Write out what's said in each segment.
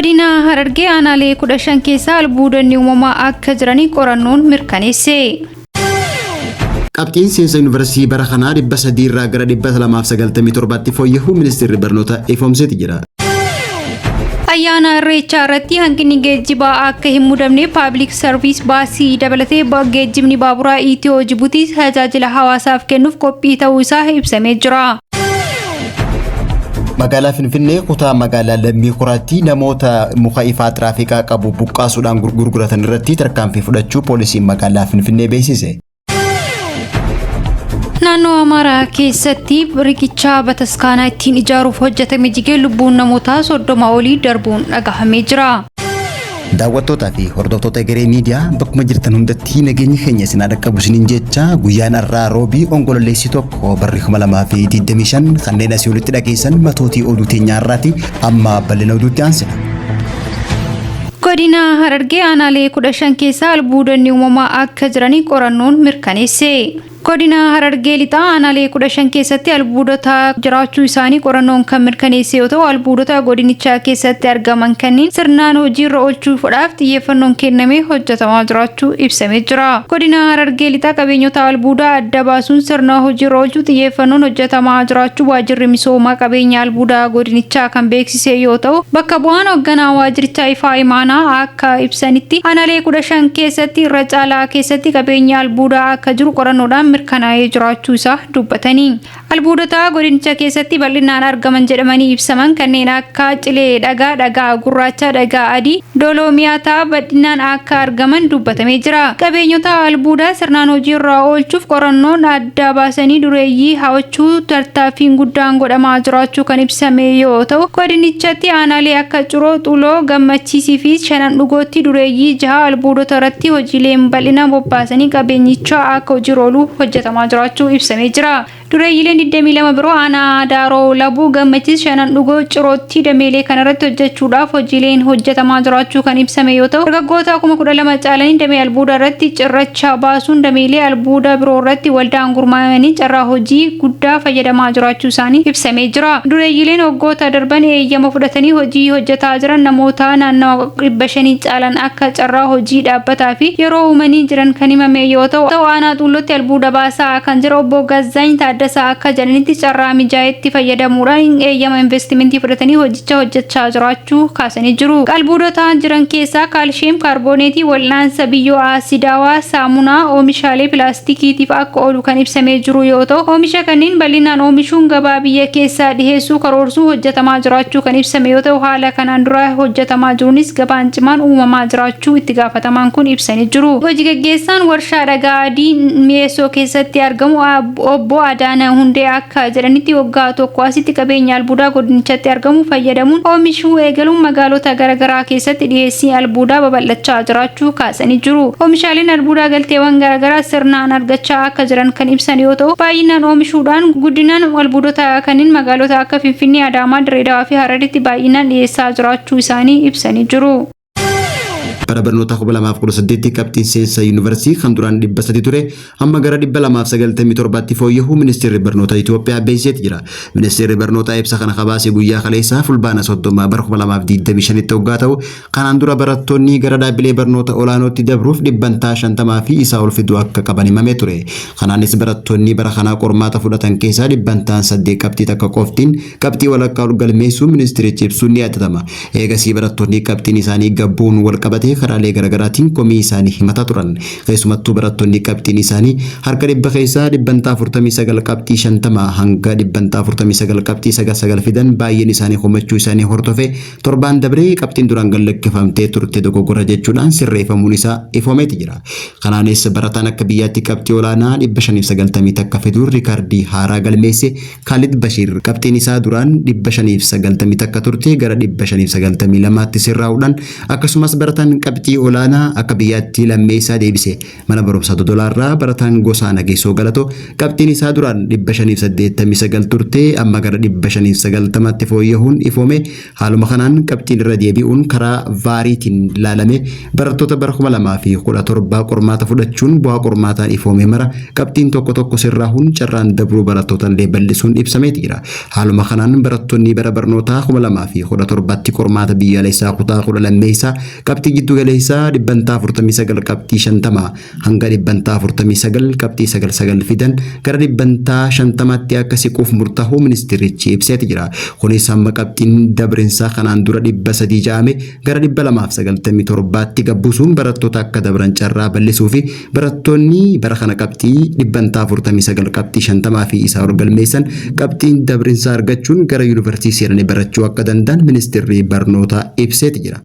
Godina Harargee aanaalee 15 keessa albuudonni uumamaa akka jiranii qorannoon mirkaneesse. Qabxiin seensa yuunivarsiitii bara kanaa 300 irraa gara 297tti fooyya'uu ministeerri barnoota ifoomseeti jira. Ayyaana Irreechaa irratti hanqinni geejjibaa akka hin mudamne Public Service baasii dabalatee geejjibni baaburaa Itiyoo Jibuutii tajaajila hawaasaaf kennuuf qophii ta'uu isaa ibsamee jira. Magaalaa Finfinnee kutaa magaalaa Lammii Kuraatti namoota muka ifaa tiraafikaa qabu buqqaasuudhaan gurguratan irratti tarkaanfii fudhachuu poolisiin magaalaa Finfinnee beeksise. Naannoo Amaaraa keessatti riqicha bataskaanaa ittiin ijaaruuf hojjetame jigee lubbuun namoota 30 olii darbuun dhagahamee jira. Daawwattootaa fi hordoftoota egeree miidiyaa bakkuma jirtan hundatti nageenyi keenya isin dhaqqabu isiniin jecha guyyaan har'aa roobii onkololeessi tokko barri 2025 kanneen asii olitti dhageessan matootii oduu teenyaa har'aati amma bal'ina oduutti aansina. Godina Harargee aanaalee 15 keessa albuudonni uumamaa akka jiranii qorannoon mirkaneesse. Godina Harargee lixaa aanaalee 15 keessatti albuudota jiraachuu isaanii qorannoon kan mirkaneesse yoo ta'u albuudota godinichaa keessatti argaman kanneen sirnaan hojiirra oolchuudhaaf xiyyeeffannoon kennamee hojjetamaa jiraachuu ibsamee jira. Godina Harargee lixaa qabeenyota albuudaa adda baasuun sirna hojiirra oolchuu xiyyeeffannoon hojjetamaa jiraachuu waajjirri misoomaa qabeenya albuudaa godinichaa kan beeksise yoo ta'u bakka bu'aan hoogganaa waajjirichaa ifaa imaanaa akka ibsanitti aanaalee 15 keessatti irra caalaa keessatti qabeenya albuudaa akka jiru qorannoodhaan mirkanaa'ee jiraachuu isaa dubbatanii. Albuudota godinicha keessatti bal'inaan argaman jedhamanii ibsaman kanneen akka cilee dhagaa gurraacha dhagaa adii dolomiyaataa bal'inaan akka argaman dubbatamee jira. Qabeenyota albuudaa sirnaan hojiirra oolchuuf qorannoon adda baasanii dureeyyii hawachuu tartaaffiin guddaan godhamaa jiraachuu kan ibsame yoo ta'u godinichatti aanaalee akka Ciroo Xuloo Gammachiisii fi Shanan Dhugootti dureeyyii 6 albuudota irratti hojiileen bal'inaan bobbaasanii qabeenyicha akka hojiirra oolu hojjetamaa jiraachuu ibsamee jira. Dureeyyileen 22 biroo aanaa Daaroo Labuu Gammachiis Shanan Dhugoo Cirootti dameelee kanarratti hojjechuudhaaf hojiileen hojjetamaa jiraachuu kan ibsame yoo ta'u dargaggoota 12,000 caalanii damee albuudaa irratti cirracha baasuun dameelee albuudaa biroo irratti waldaan gurmaa'anii carraa hojii guddaa fayyadamaa jiraachuu isaanii ibsamee jira. Dureeyyileen waggoota darban eeyyama fudhatanii hojii hojjetaa jiran namoota naannoo 500 caalan akka carraa hojii dhaabbataa fi yeroo uumanii jiran kan himame yoo ta'u aanaa Xullootti albuuda baasaa kan jira obbo Gazzaany Taaddasaa akka jedhanitti carraa mijaa'etti fayyadamuudhaan eeyyama investimentii fudhatanii hojicha hojjechaa jiraachuu kaasanii jiru. Albuudota jiran keessaa kaalshiyeem kaarbooneetii wal'aansa biyyoo aasidaawaa saamunaa oomishaalee pilaastikiitiif akka oolu kan ibsamee jiru yoo ta'u oomisha kanneen bal'inaan oomishuun gabaa biyya keessaa dhiheessuu karoorsuu hojjetamaa jiraachuu kan ibsame yoo ta'u haala kanaan dura hojjetamaa jiruunis gabaan cimaan uumamaa jiraachuu itti gaafatamaan kun ibsanii jiru. Hojii gaggeessaan warshaa dhagaa adii mi'eessoo keessatti argamu obbo Adaana Hundee akka jedhanitti waggaa tokko asitti qabeenya albuudaa godinichatti argamu fayyadamuun oomishuu eegaluun magaalota garaagaraa keessatti dhiyeessii albuudaa babal'achaa jiraachuu kaasanii jiru. Oomishaaleen albuudaa galteewwan garaagaraa sirnaan argachaa akka jiran kan ibsan yoo ta'u baay'inaan oomishuudhaan guddinaan albuudota kanneen magaalota akka Finfinnee, Adaamaa, Dirreedawaa fi Hararitti baay'inaan dhiyeessaa jiraachuu isaanii ibsanii jiru. Bara barnoota 2018 qabxiin seensa yuunivarsiitii kan duraan 300 ture amma gara 297tti fooyya'uu ministeerri barnoota Itoophiyaa beeksiseeti jira. Ministeerri barnoota ibsa kana qabaasee guyyaa kaleessaa fulbaana 30 bara 2025tti waggaa ta'u kanaan dura barattoonni gara dhaabbilee barnoota olaanootti dabruuf 50 fi isaa ol fiduu akka qaban himamee ture. Kanaanis barattoonni bara kanaa qormaata fudhatan keessaa 8 qabxii takka qoftiin qabxii walakkaa ol galmeessuu ministeerichi ibsuun ni yaadatama. Eegasii barattoonni qabxiin isaanii gabbuun wal qabatee karaalee garaagaraatiin komii isaanii himataa turan. Keessumattuu barattoonni qabxiin isaanii harka 100 keessaa 49 qabxii 50 hanga 49 qabxii 9 fidan baay'een isaanii komachuu isaanii hordofee torbaan dabree qabxiin duraan gallakkifamtee turte dogoggora jechuudhaan sirreeffamuun isaa ifomeeti jira. Kanaanis barataan akka biyyaatti qabxii olaanaa 590 takka fiduun riikaardii haaraa galmeesse Khalid Bashir qabxiin isaa duraan 590 takka turte gara 592tti sirraa'uudhaan akkasumas barataan qabxii olaanaa akka biyyaatti lammeessaa deebise. Mana barumsaa Dodolaarraa barataan Gosaa Nageessoo Galatoo qabxiin isaa duraan 589 turte amma gara 590tti fooyya'uun ifoome. Haaluma kanaan qabxiin irra deebi'uun karaa vaariitiin ilaalame barattoota bara 2017 qormaata fudhachuun bu'aa qormaataan ifoome mara qabxiin tokko sirraahuun carraan dabruu barattoota illee bal'isuun ibsameeti jira. Haaluma kanaan barattoonni bara barnootaa 2017tti qormaata biyyaalessaa kutaa 12 qabxii giddu galeessaa 49 qabxii 50 hanga 49 qabxii 99 fidan gara 50tti akka siquuf murtaa'uu ministeerichi ibseeti jira. Kunis hamma qabxiin dabrinsaa kanaan dura 300 ja'ame gara 297tti gabbuusuun barattoota akka dabran carraa bal'isuu fi barattoonni bara kana qabxii 49 qabxii 50 fi isaa ol galmeessan qabxiin dabrinsaa argachuun gara yuunivarsiitii seenanii barachuu akka danda'an ministeerri barnootaa ibseeti jira.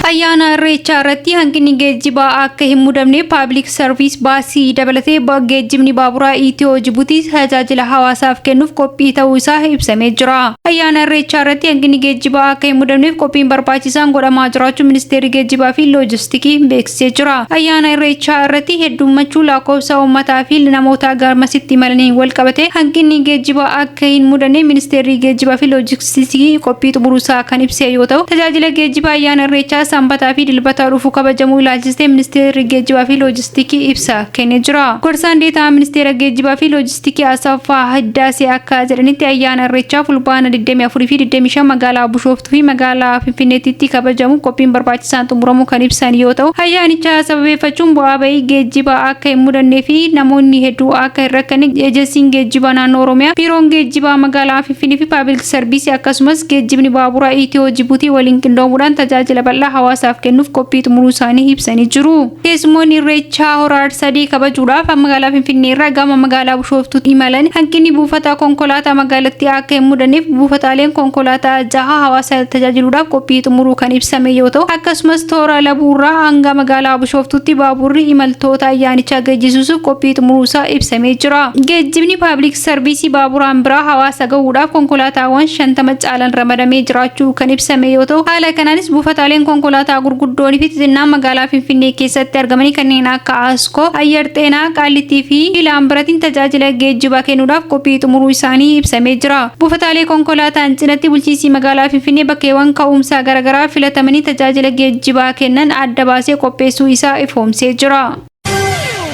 ayyaana irreechaa irratti hanqinni geejjibaa akka hin mudamne paablik sarviis baasii dabalatee geejjibni baaburaa Itiyoo Jibuutii tajaajila hawaasaaf kennuuf qophii ta'uu isaa ibsamee jira. Ayyaana irreechaa irratti hanqinni geejjibaa akka hin mudamneef qophiin barbaachisaan godhamaa jiraachuu ministeerri geejjibaa fi loojistikii beeksisee jira. Ayyaana irreechaa irratti heddummachuu lakkoofsa uummataa fi namoota garmasitti imalaniin wal qabate hanqinni geejjibaa akka hin mudamne ministeerri geejjibaa fi loojistikii qophii xumuruusaa kan ibsee yoo ta'u tajaajila geejjibaa ayyaana irreechaa sanbataa fi dilbata dhufu kabajamuu ilaalchisee ministeerri geejjibaa fi loojistikii ibsa kennee jira. Gorsaan deetaa ministeera geejjibaa fi loojistikii Asaffaa Hiddaasee akka jedhanitti ayyaana irreechaa fulbaana 24 fi 25 magaalaa Bishooftuu fi magaalaa Finfinneetti kabajamu qophiin barbaachisaan xumuramuu kan ibsan yoo ta'u ayyaanicha sababeeffachuun bu'aa bahii geejjibaa akka hin mudannee fi namoonni hedduu akka hin rakkanne ejensiin geejjibaa naannoo Oromiyaa biiroon geejjibaa magaalaa Finfinnee fi paablik sarviisii akkasumas geejjibni baaburaa Itiyoo Jibuutii waliin qindoomuudhaan tajaajila bal'aa hawaasaaf kennuuf qophii xumuruu isaanii ibsanii jiru. Keessummoonni irreechaa horaa sadii kabajuudhaaf magaalaa Finfinnee irraa gama magaalaa Bishooftuutti imalan hanqinni buufata konkolaataa magaalattii akka hin mudanneef buufataaleen konkolaataa 6 hawaasa tajaajiluudhaaf qophii xumuruu kan ibsame yoo ta'u akkasumas toora labuurraa hanga magaalaa Bishooftuutti baaburri imaltoota ayyaanichaa geejjisuuf qophii xumuruu isaa ibsamee jira. Geejjibni paablik sarviisii baaburaan biraa hawaasa gahuudhaaf konkolaataawwan 50 caalan ramadamee jiraachuu kan ibsame yoo ta'u haala kanaanis buufataaleen konkolaataa gurguddoon fi xixinnaan magaalaa Finfinnee keessatti argamanii kanneen akka Askoo, Ayyar Xeenaa, Qaallittii fi Laambiratiin tajaajila geejjibaa kennuudhaaf qophii xumuruu isaanii ibsamee jira. Buufataalee konkolaataan cinatti bulchiinsi magaalaa Finfinnee bakkeewwan ka'umsaa garaagaraa filatamanii tajaajila geejjibaa kennan adda baasee qopheessuu isaa ifoomsee jira.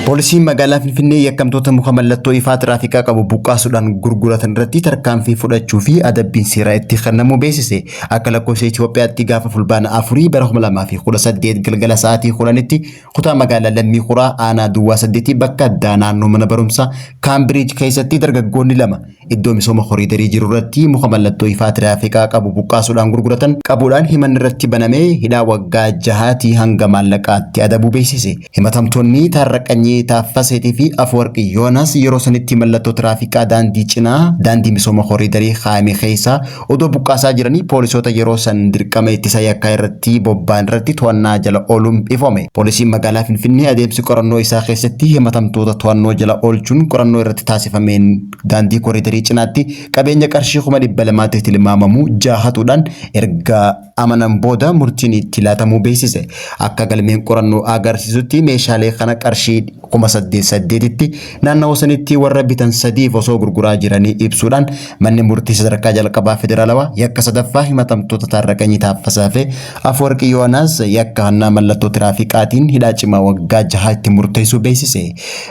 Poolisiin magaalaa Finfinnee yakkamtoota muka mallattoo ifaa tiraafikaa qabu buqqaasuudhaan gurguratan irratti tarkaanfii fudhachuu fi adabbiin seeraa itti kennamuu beeksise. Akka lakkoofsa Itoophiyaatti gaafa fulbaana 4 bara 2018 galgala sa'aatii 10tti kutaa magaalaa Lammii Quraa aanaa Duwwaa 8 bakka addaa naannoo mana barumsaa Kaambiriij keessatti dargaggoonni lama iddoo misooma koriidarii jiru irratti muka mallattoo ifaa tiraafikaa qabu buqqaasuudhaan gurguratan qabuudhaan himanni irratti banamee hidhaa waggaa 6 hanga maallaqaatti adabuu beeksise. Himatamtoonni Taarraqanyee Taaffaseetii fi Afwarqi Yoonas yeroo sanitti mallattoo tiraafikaa daandii cinaa daandii misooma koriidarii Haamee keessa odoo buqqaasaa jiranii poolisoota yeroo san dirqama ittisa yakkaa irratti bobba'an irratti to'annaa jala ooluun ifoome. Poolisiin magaalaa Finfinnee adeemsi qorannoo isaa keessatti himatamtoota to'annoo jala oolchuun qorannoo irratti taasifameen daandii koriidarii cinaatti qabeenya qarshii 200,000tti tilmaamamu jaahatuudhaan erga amanan booda murtiin itti laatamuu beeksise. Akka galmeen qorannoo agarsiisutti meeshaalee kana qarshii 8,800tti naannawaa sanitti warra bitan 3 osoo gurguraa jiranii ibsuudhaan manni murtii sadarkaa jalqabaa federaalawaa yakka sadaffaa himatamtoota Taarraqanyii Taaffasaa fi Afwarqi Yoonaas yakka hannaa mallattoo tiraafikaatiin hidhaa cimaa waggaa 6 itti murteessuu beeksise.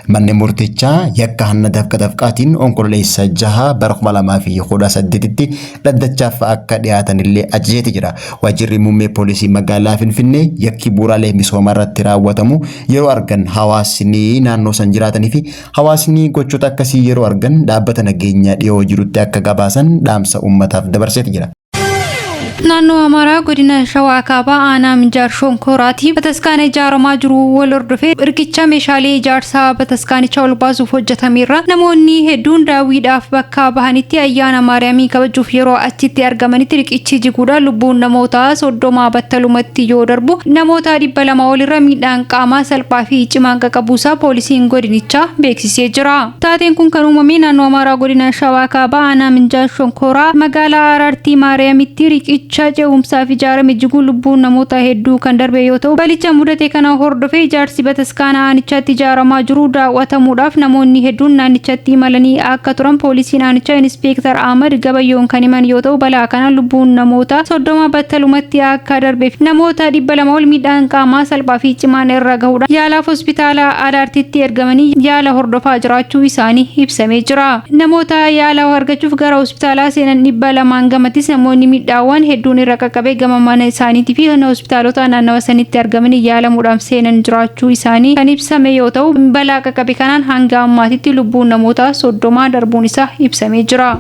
Manni murtichaa yakka hanna dafqaatiin onkololeessa 6 bara 2018tti dhaddachaaf akka dhiyaatan illee ajajeeti jira. Waajjirri muummee poolisii magaalaa Finfinnee yakki bu'uuraalee misoomaa irratti raawwatamu yeroo argan hawaasni naannoo san jiraatanii fi hawaasni gochoota akkasii yeroo argan dhaabbata nageenyaa dhiyoo jirutti akka gabaasan dhaamsa uummataaf dabarseeti jira. naannoo Amaaraa godina Shawaa Kaabaa aanaa Minjaar Shonkoraatti bataskaana ijaaramaa jiru wal hordofee riqicha meeshaalee ijaarsaa bataskaanichaa ol baasuuf hojjetameera. Namoonni hedduun daawwiidhaaf bakka bahanitti ayyaana Maariyaamii kabajuuf yeroo achitti argamanitti riqichi jiguudhaan lubbuun namoota 30 battalumatti yoo darbu namoota 200 olirra miidhaan qaamaa salphaa fi cimaan qaqqabuusaa poolisiin godinichaa beeksisee jira. Taateen kun kan uumame naannoo Amaaraa godina Shawaa Kaabaa aanaa Minjaar Shonkoraa magaalaa Araartii Maariyaamitti riqicha manicha ce'umsaaf ijaarame jiguun lubbuun namoota hedduu kan darbe yoo ta'u balicha mudate kana hordofee ijaarsi bataskaana aanichaatti ijaaramaa jiru daawwatamuudhaaf namoonni hedduun naannichatti imalanii akka turan poolisiin aanichaa Inspektar Ahmad Gabayyoon kan himan yoo ta'u balaa kanaan lubbuun namoota 30 battalumatti akka darbe namoota 200 ol miidhaan qaamaa salphaa fi cimaan irra gahuudhaan yaalaaf hospitaala Adaartitti ergamanii yaala hordofaa jiraachuu isaanii ibsamee jira. Namoota yaala argachuuf gara hospitaalaa seenan 200 gamattis namoonni miidhaawwan hedduun irra qaqqabee gama mana isaaniitii fi hospitaalota naannawa sanitti argamanii yaalamuudhaaf seenan jiraachuu isaanii kan ibsame yoo ta'u balaa qaqqabe kanaan hanga ammaatitti lubbuun namoota 30 darbuun isaa ibsamee jira.